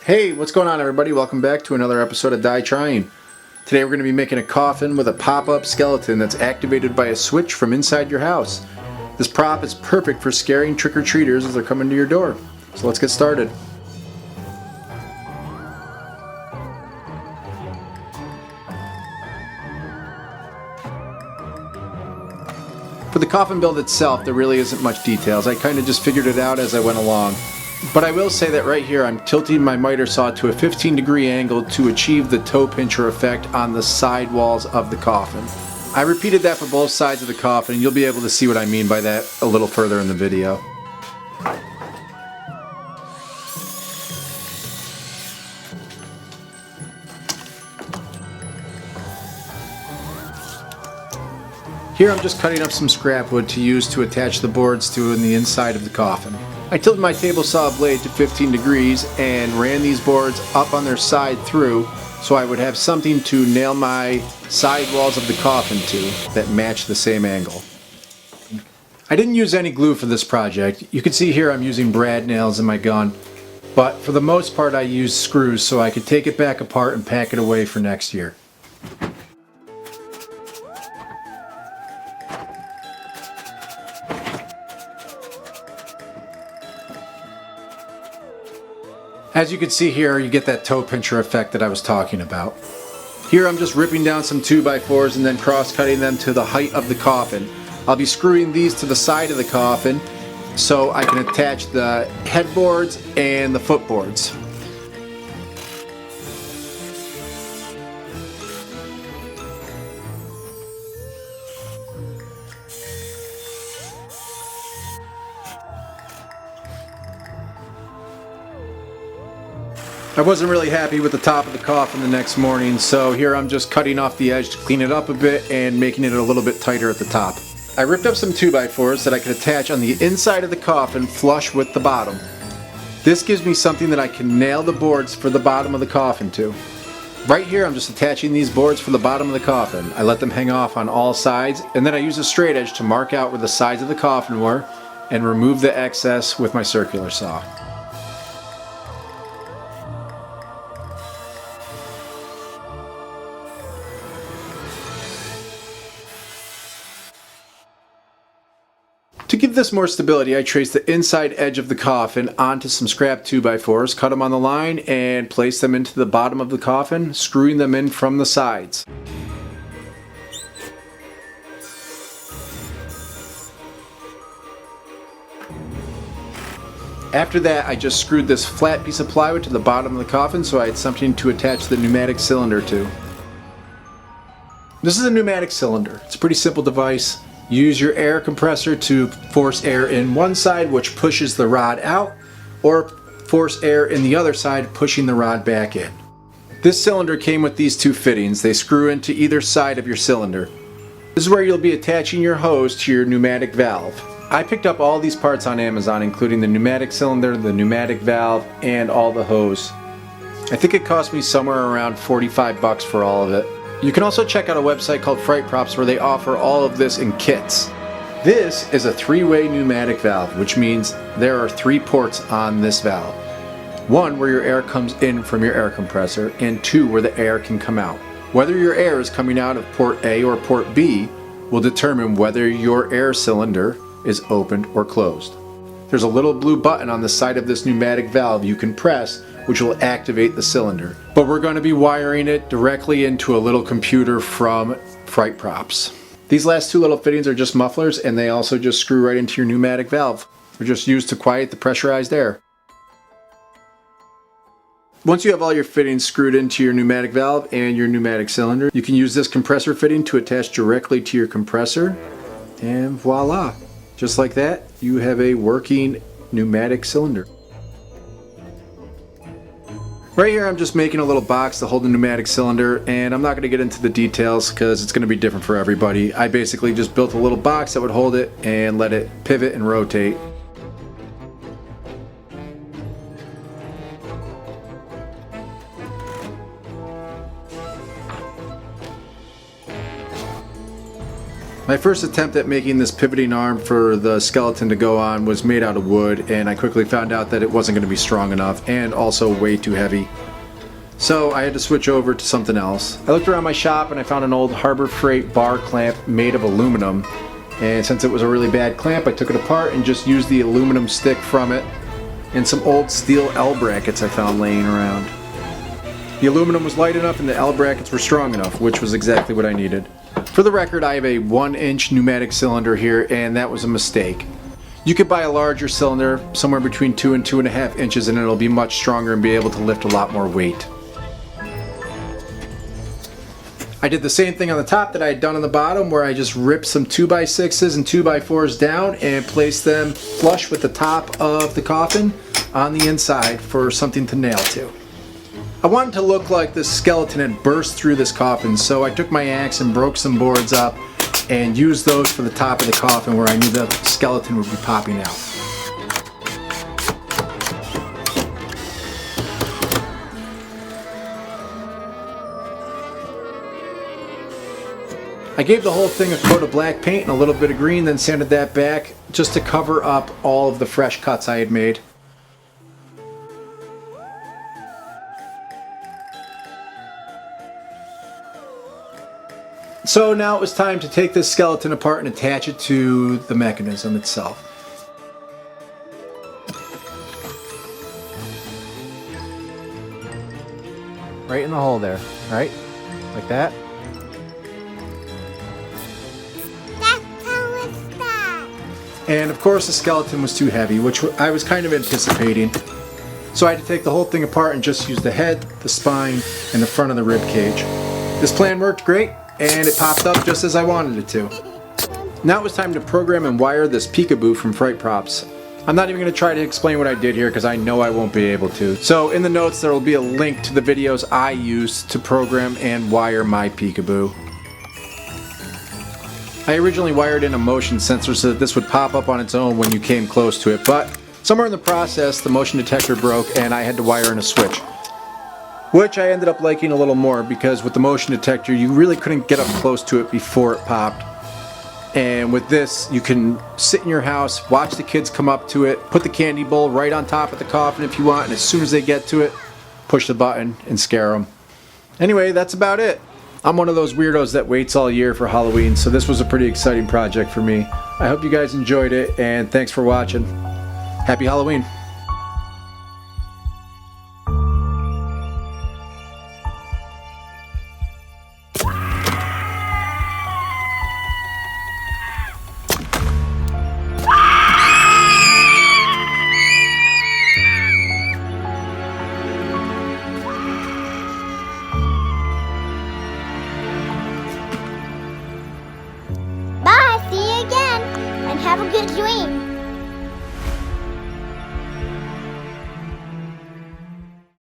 Hey, what's going on everybody? Welcome back to another episode of Die Trying. Today we're going to be making a coffin with a pop-up skeleton that's activated by a switch from inside your house. This prop is perfect for scaring trick-or-treaters as they're coming to your door. So let's get started. For the coffin build itself, there really isn't much details. I kind of just figured it out as I went along. But I will say that right here I'm tilting my miter saw to a 15-degree angle to achieve the toe pincher effect on the side walls of the coffin. I repeated that for both sides of the coffin, and you'll be able to see what I mean by that a little further in the video. Here I'm just cutting up some scrap wood to use to attach the boards to in the inside of the coffin. I tilted my table saw blade to 15 degrees and ran these boards up on their side through so I would have something to nail my side walls of the coffin to that match the same angle. I didn't use any glue for this project. You can see here I'm using brad nails in my gun, but for the most part I used screws so I could take it back apart and pack it away for next year. As you can see here, you get that toe pincher effect that I was talking about. Here I'm just ripping down some 2x4s and then cross-cutting them to the height of the coffin. I'll be screwing these to the side of the coffin so I can attach the headboards and the footboards. I wasn't really happy with the top of the coffin the next morning, so here I'm just cutting off the edge to clean it up a bit and making it a little bit tighter at the top. I ripped up some 2x4s that I could attach on the inside of the coffin flush with the bottom. This gives me something that I can nail the boards for the bottom of the coffin to. Right here I'm just attaching these boards for the bottom of the coffin. I let them hang off on all sides, and then I use a straight edge to mark out where the sides of the coffin were and remove the excess with my circular saw. To give this more stability, I traced the inside edge of the coffin onto some scrap 2x4s, cut them on the line, and placed them into the bottom of the coffin, screwing them in from the sides. After that, I just screwed this flat piece of plywood to the bottom of the coffin so I had something to attach the pneumatic cylinder to. This is a pneumatic cylinder. It's a pretty simple device. Use your air compressor to force air in one side, which pushes the rod out, or force air in the other side, pushing the rod back in. This cylinder came with these two fittings. They screw into either side of your cylinder. This is where you'll be attaching your hose to your pneumatic valve. I picked up all these parts on Amazon, including the pneumatic cylinder, the pneumatic valve, and all the hose. I think it cost me somewhere around 45 bucks for all of it. You can also check out a website called Fright Props where they offer all of this in kits. This is a three-way pneumatic valve, which means there are 3 ports on this valve. 1 where your air comes in from your air compressor, and 2 where the air can come out. Whether your air is coming out of port A or port B will determine whether your air cylinder is opened or closed. There's a little blue button on the side of this pneumatic valve you can press, which will activate the cylinder. But we're going to be wiring it directly into a little computer from Fright Props. These last 2 little fittings are just mufflers, and they also just screw right into your pneumatic valve. They're just used to quiet the pressurized air. Once you have all your fittings screwed into your pneumatic valve and your pneumatic cylinder, you can use this compressor fitting to attach directly to your compressor, and voila! Just like that, you have a working pneumatic cylinder. Right here I'm just making a little box to hold the pneumatic cylinder, and I'm not going to get into the details because it's going to be different for everybody. I basically just built a little box that would hold it and let it pivot and rotate. My first attempt at making this pivoting arm for the skeleton to go on was made out of wood, and I quickly found out that it wasn't going to be strong enough and also way too heavy. So I had to switch over to something else. I looked around my shop and I found an old Harbor Freight bar clamp made of aluminum. And since it was a really bad clamp, I took it apart and just used the aluminum stick from it and some old steel L brackets I found laying around. The aluminum was light enough and the L brackets were strong enough, which was exactly what I needed. For the record, I have a 1-inch pneumatic cylinder here, and that was a mistake. You could buy a larger cylinder, somewhere between 2 and 2.5 inches, and it'll be much stronger and be able to lift a lot more weight. I did the same thing on the top that I had done on the bottom, where I just ripped some 2x6s and 2x4s down and placed them flush with the top of the coffin on the inside for something to nail to. I wanted to look like this skeleton had burst through this coffin, so I took my axe and broke some boards up and used those for the top of the coffin where I knew the skeleton would be popping out. I gave the whole thing a coat of black paint and a little bit of green, then sanded that back just to cover up all of the fresh cuts I had made. So now it was time to take this skeleton apart and attach it to the mechanism itself. Right in the hole there, right? Like that. That's how it's done. And of course the skeleton was too heavy, which I was kind of anticipating. So I had to take the whole thing apart and just use the head, the spine, and the front of the rib cage. This plan worked great, and it popped up just as I wanted it to. Now it was time to program and wire this peekaboo from Fright Props. I'm not even going to try to explain what I did here because I know I won't be able to. So in the notes there will be a link to the videos I used to program and wire my peekaboo. I originally wired in a motion sensor so that this would pop up on its own when you came close to it, but somewhere in the process the motion detector broke and I had to wire in a switch. Which I ended up liking a little more because with the motion detector you really couldn't get up close to it before it popped. And with this you can sit in your house, watch the kids come up to it, put the candy bowl right on top of the coffin if you want, and as soon as they get to it, push the button and scare them. Anyway, that's about it. I'm one of those weirdos that waits all year for Halloween, so this was a pretty exciting project for me. I hope you guys enjoyed it, and thanks for watching. Happy Halloween. Bye, see you again, and have a good dream.